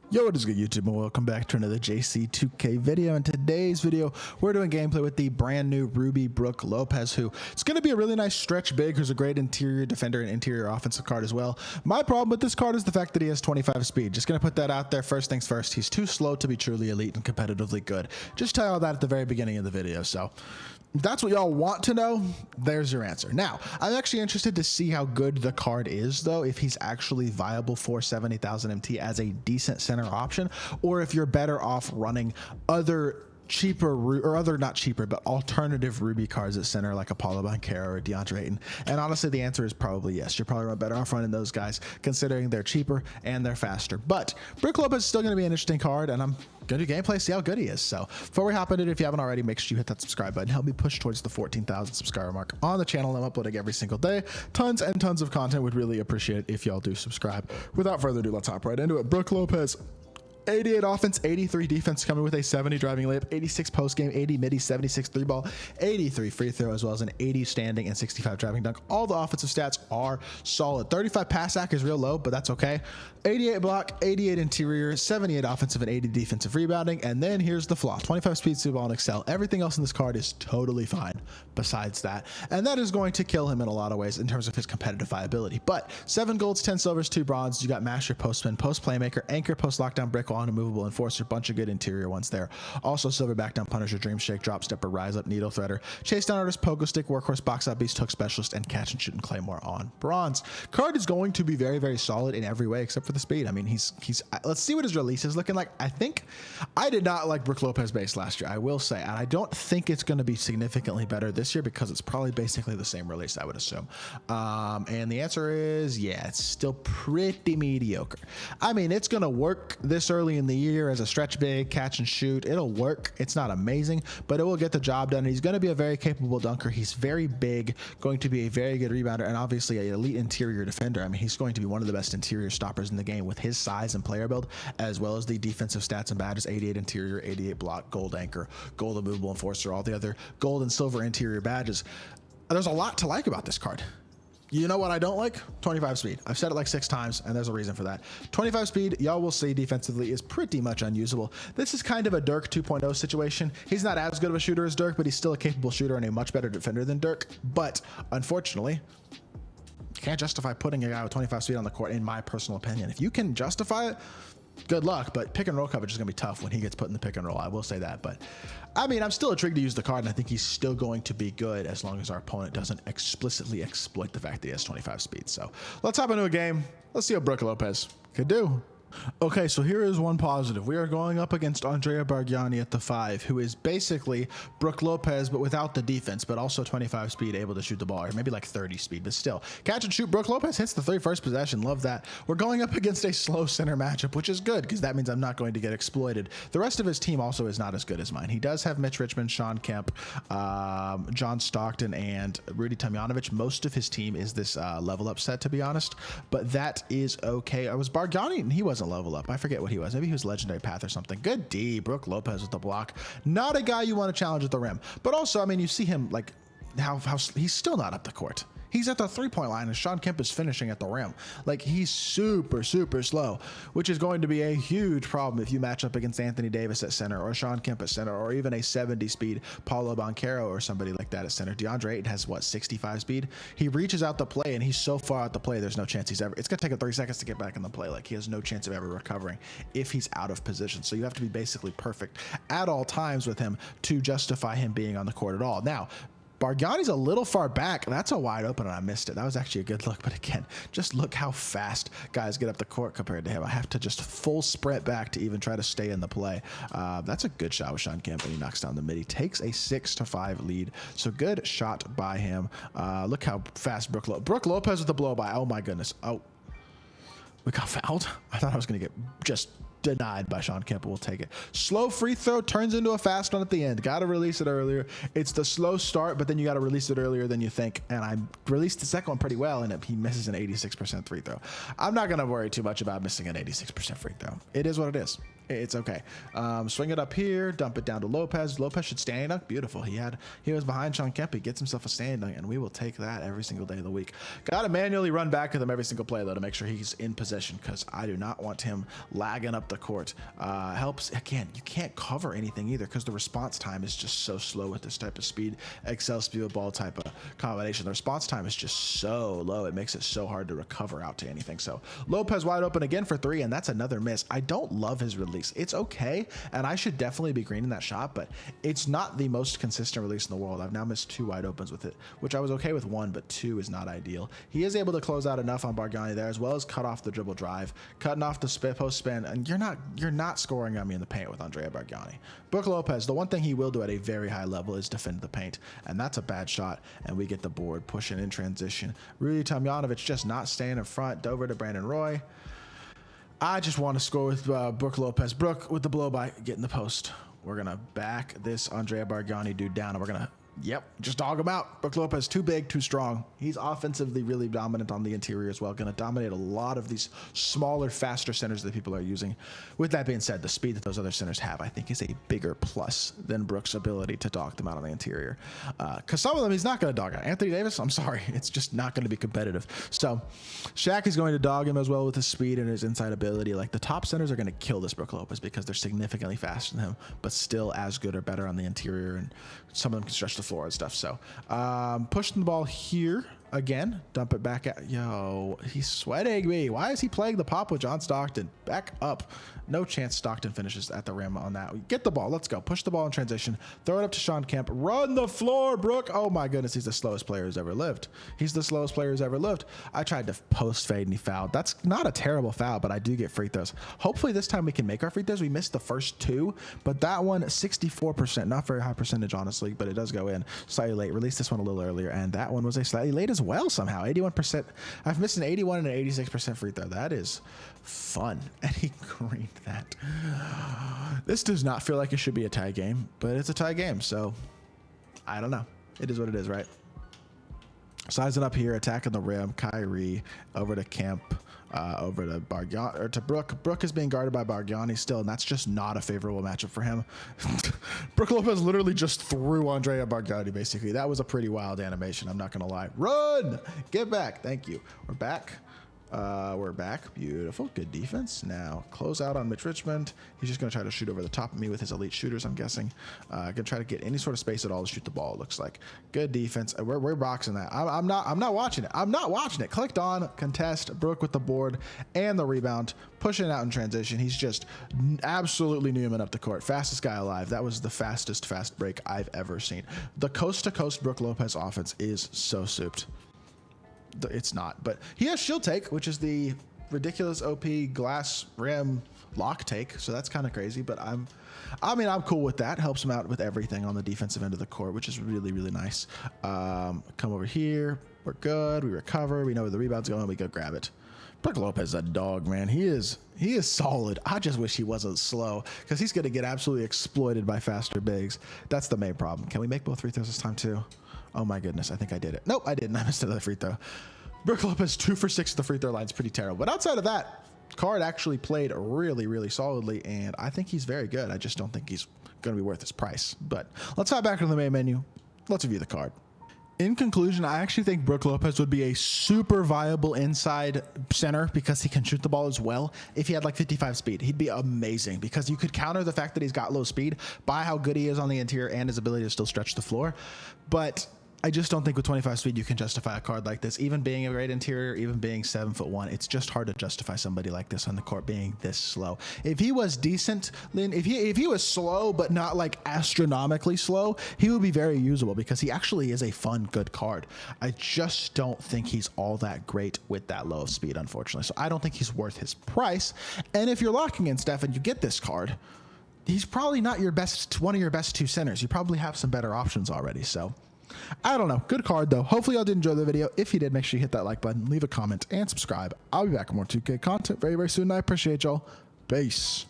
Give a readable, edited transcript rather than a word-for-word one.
Yo, what is good, YouTube, and welcome back to another JC2K video. In today's video, we're doing gameplay with the brand new Ruby BROOK LOPEZ, who is going to be a really nice stretch big, who's a great interior defender and interior offensive card as well. My problem with this card is the fact that he has 25 speed. Just going to put that out there. First things first, he's too slow to be truly elite and competitively good. Just tell you all that at the very beginning of the video. So that's what y'all want to know. There's your answer. Now, I'm actually interested to see how good the card is, though, if he's actually viable for 70,000 MT as a decent center option, or if you're better off running other cheaper or other not cheaper but alternative Ruby cards at center like Apollo Banchero or DeAndre Ayton. And honestly, the answer is probably yes. You're probably better off running those guys considering they're cheaper and they're faster. But BROOK LOPEZ is still going to be an interesting card, and I'm going to do gameplay, see how good he is. So before we hop into it, if you haven't already, make sure you hit that subscribe button. Help me push towards the 14,000 subscriber mark on the channel. I'm uploading every single day. Tons and tons of content. Would really appreciate it if y'all do subscribe. Without further ado, let's hop right into it. BROOK LOPEZ, 88 offense, 83 defense, coming with a 70 driving layup, 86 post game, 80 midi, 76 three ball, 83 free throw, as well as an 80 standing and 65 driving dunk. All the offensive stats are solid. 35 pass ac is real low, but that's okay. 88 block, 88 interior, 78 offensive, and 80 defensive rebounding. And then here's the flaw: 25 speed, super ball, and excel. Everything else in this card is totally fine besides that, and that is going to kill him in a lot of ways in terms of his competitive viability. But 7 golds, 10 silvers, 2 bronze. You got master, post spin, post playmaker, anchor, post lockdown, brick wall, and immovable enforcer. Bunch of good interior ones there. Also silver back down, punisher, dream shake, drop stepper, rise up, needle threader, chase down artist, pogo stick, workhorse, box out beast, hook specialist, and catch and shoot and claymore on bronze. Card is going to be very, very solid in every way except for the speed. I mean, he's let's see what his release is looking like. I think I did not like BROOK LOPEZ base last year, I will say, and I don't think it's going to be significantly better this year because it's probably basically the same release, I would assume. And the answer is yeah, it's still pretty mediocre. I mean, it's going to work this early in the year as a stretch big, catch and shoot. It'll work. It's not amazing, but it will get the job done. He's going to be a very capable dunker. He's very big, going to be a very good rebounder, and obviously an elite interior defender. I mean, he's going to be one of the best interior stoppers in the game with his size and player build, as well as the defensive stats and badges: 88 interior, 88 block, gold anchor, gold immovable enforcer, all the other gold and silver interior badges. There's a lot to like about this card. You know what I don't like? 25 speed. I've said it like 6 times, and there's a reason for that. 25 speed, y'all will see defensively, is pretty much unusable. This is kind of a Dirk 2.0 situation. He's not as good of a shooter as Dirk, but he's still a capable shooter and a much better defender than Dirk. But unfortunately, you can't justify putting a guy with 25 speed on the court, in my personal opinion. If you can justify it, good luck, but pick and roll coverage is going to be tough when he gets put in the pick and roll. I will say that. But I mean, I'm still intrigued to use the card, and I think he's still going to be good as long as our opponent doesn't explicitly exploit the fact that he has 25 speed. So let's hop into a game. Let's see what BROOK LOPEZ could do. Okay, so here is one positive. We are going up against Andrea Bargnani at the 5, who is basically BROOK LOPEZ, but without the defense, but also 25 speed, able to shoot the ball, or maybe like 30 speed, but still. Catch and shoot, BROOK LOPEZ hits the 3 first possession. Love that. We're going up against a slow center matchup, which is good, because that means I'm not going to get exploited. The rest of his team also is not as good as mine. He does have Mitch Richmond, Sean Kemp, John Stockton, and Rudy Tomjanovic. Most of his team is this level up set, to be honest, but that is okay. I was Bargnani, and he wasn't level up. I forget what he was. Maybe he was legendary path or something. Good D. BROOK LOPEZ with the block. Not a guy you want to challenge at the rim, but also, I mean, you see him like how he's still not up the court. He's at the 3-point line, and Sean Kemp is finishing at the rim. Like, he's super, super slow, which is going to be a huge problem if you match up against Anthony Davis at center, or Sean Kemp at center, or even a 70 speed Paulo Banchero or somebody like that at center. DeAndre Ayton has what, 65 speed? He reaches out the play, and he's so far out the play, there's no chance he's ever, it's gonna take him 3 seconds to get back in the play. Like, he has no chance of ever recovering if he's out of position. So you have to be basically perfect at all times with him to justify him being on the court at all. Now, Bargnani's a little far back. That's a wide open, and I missed it. That was actually a good look, but again, just look how fast guys get up the court compared to him. I have to just full sprint back to even try to stay in the play. That's a good shot with Sean Kemp, and he knocks down the mid. He takes a 6-5 lead, so good shot by him. Look how fast BROOK LOPEZ with the blow by. Oh my goodness. Oh, we got fouled. I thought I was gonna get just denied by Sean Kemp. We'll take it. Slow free throw turns into a fast one at the end. Got to release it earlier. It's the slow start, but then you got to release it earlier than you think. And I released the second one pretty well, and he misses an 86% free throw. I'm not going to worry too much about missing an 86% free throw. It is what it is. It's okay. Swing it up here, dump it down to Lopez. Lopez should stand up. Beautiful. He was behind Sean Kemp. He gets himself a stand dunk, and we will take that every single day of the week. Got to manually run back with him every single play, though, to make sure he's in possession, because I do not want him lagging up the court. Helps. Again, you can't cover anything either, because the response time is just so slow with this type of speed, excel speed with ball type of combination. The response time is just so low. It makes it so hard to recover out to anything. So Lopez wide open again for three, and that's another miss. I don't love his release. It's okay, and I should definitely be greening that shot, but it's not the most consistent release in the world. I've now missed 2 wide opens with it, which I was okay with 1, but 2 is not ideal. He is able to close out enough on Bargnani there, as well as cut off the dribble drive, cutting off the post spin, and you're not scoring on me in the paint with Andrea Bargnani. Brook Lopez, the one thing he will do at a very high level is defend the paint, and that's a bad shot, and we get the board pushing in transition. Rudy Tomjanovic just not staying in front. Dover to Brandon Roy. I just want to score with Brook Lopez. Brook with the blow by, getting the post. We're going to back this Andrea Bargnani dude down, and we're going to, just dog him out. Brook Lopez, too big, too strong. He's offensively really dominant on the interior as well. Going to dominate a lot of these smaller, faster centers that people are using. With that being said, the speed that those other centers have, I think, is a bigger plus than Brook's ability to dog them out on the interior. Because some of them he's not going to dog out. Anthony Davis, I'm sorry, it's just not going to be competitive. So Shaq is going to dog him as well with his speed and his inside ability. Like, the top centers are going to kill this Brook Lopez because they're significantly faster than him, but still as good or better on the interior, and some of them can stretch the floor and stuff. So pushing the ball here again, dump it back at, he's sweating me. Why is he playing the pop with John Stockton? Back up. No chance Stockton finishes at the rim on that. Get the ball. Let's go. Push the ball in transition. Throw it up to Sean Kemp. Run the floor, Brook. Oh my goodness, he's the slowest player who's ever lived. He's the slowest player who's ever lived. I tried to post fade and he fouled. That's not a terrible foul, but I do get free throws. Hopefully this time we can make our free throws. We missed the first 2, but that one, 64%. Not very high percentage, honestly, but it does go in slightly late. Released this one a little earlier, and that one was a slightly late as well somehow. 81%. I've missed an 81 and an 86% free throw. That is fun. And he greened that. This does not feel like it should be a tie game, but it's a tie game, so I don't know. It is what it is, right? Sizing up here, attacking the rim. Kyrie over to Kemp, over to Bargnani, or to Brook. Brook is being guarded by Bargnani still, and that's just not a favorable matchup for him. Brook Lopez literally just threw Andrea Bargnani, basically. That was a pretty wild animation, I'm not gonna lie. Run! Get back. Thank you. We're back. We're back. Beautiful. Good defense. Now close out on Mitch Richmond. He's just going to try to shoot over the top of me with his elite shooters, I'm guessing. Going to try to get any sort of space at all to shoot the ball, it looks like. Good defense. We're boxing that. I'm not watching it. I'm not watching it. Clicked on, contest, Brook with the board and the rebound, pushing it out in transition. He's just absolutely Newman up the court. Fastest guy alive. That was the fastest fast break I've ever seen. The coast-to-coast Brook Lopez offense is so souped. It's not, but he has shield take, which is the ridiculous OP glass rim lock take, so that's kind of crazy, but I'm cool with that. Helps him out with everything on the defensive end of the court, which is really, really nice. Come over here. We're good. We recover. We know where the rebound's going. We go grab it. Brook Lopez is a dog, man. He is solid. I just wish he wasn't slow, because he's going to get absolutely exploited by faster bigs. That's the main problem. Can we make both free throws this time too? Oh my goodness, I think I did it. Nope, I didn't. I missed another free throw. Brook Lopez 2 for 6 at the free throw line is pretty terrible. But outside of that, Card actually played really, really solidly, and I think he's very good. I just don't think he's going to be worth his price. But let's hop back to the main menu. Let's review the card. In conclusion, I actually think Brook Lopez would be a super viable inside center because he can shoot the ball as well. If he had like 55 speed, he'd be amazing, because you could counter the fact that he's got low speed by how good he is on the interior and his ability to still stretch the floor. But I just don't think with 25 speed you can justify a card like this. Even being a great interior, even being 7'1", it's just hard to justify somebody like this on the court being this slow. If he was decent, if he was slow but not like astronomically slow, he would be very usable, because he actually is a fun, good card. I just don't think he's all that great with that low of speed, unfortunately. So I don't think he's worth his price. And if you're locking in Steph and you get this card, he's probably not one of your best 2 centers. You probably have some better options already. So I don't know. Good card, though. Hopefully y'all did enjoy the video. If you did, make sure you hit that like button, leave a comment, and subscribe. I'll be back with more 2K content very, very soon. I appreciate y'all. Peace.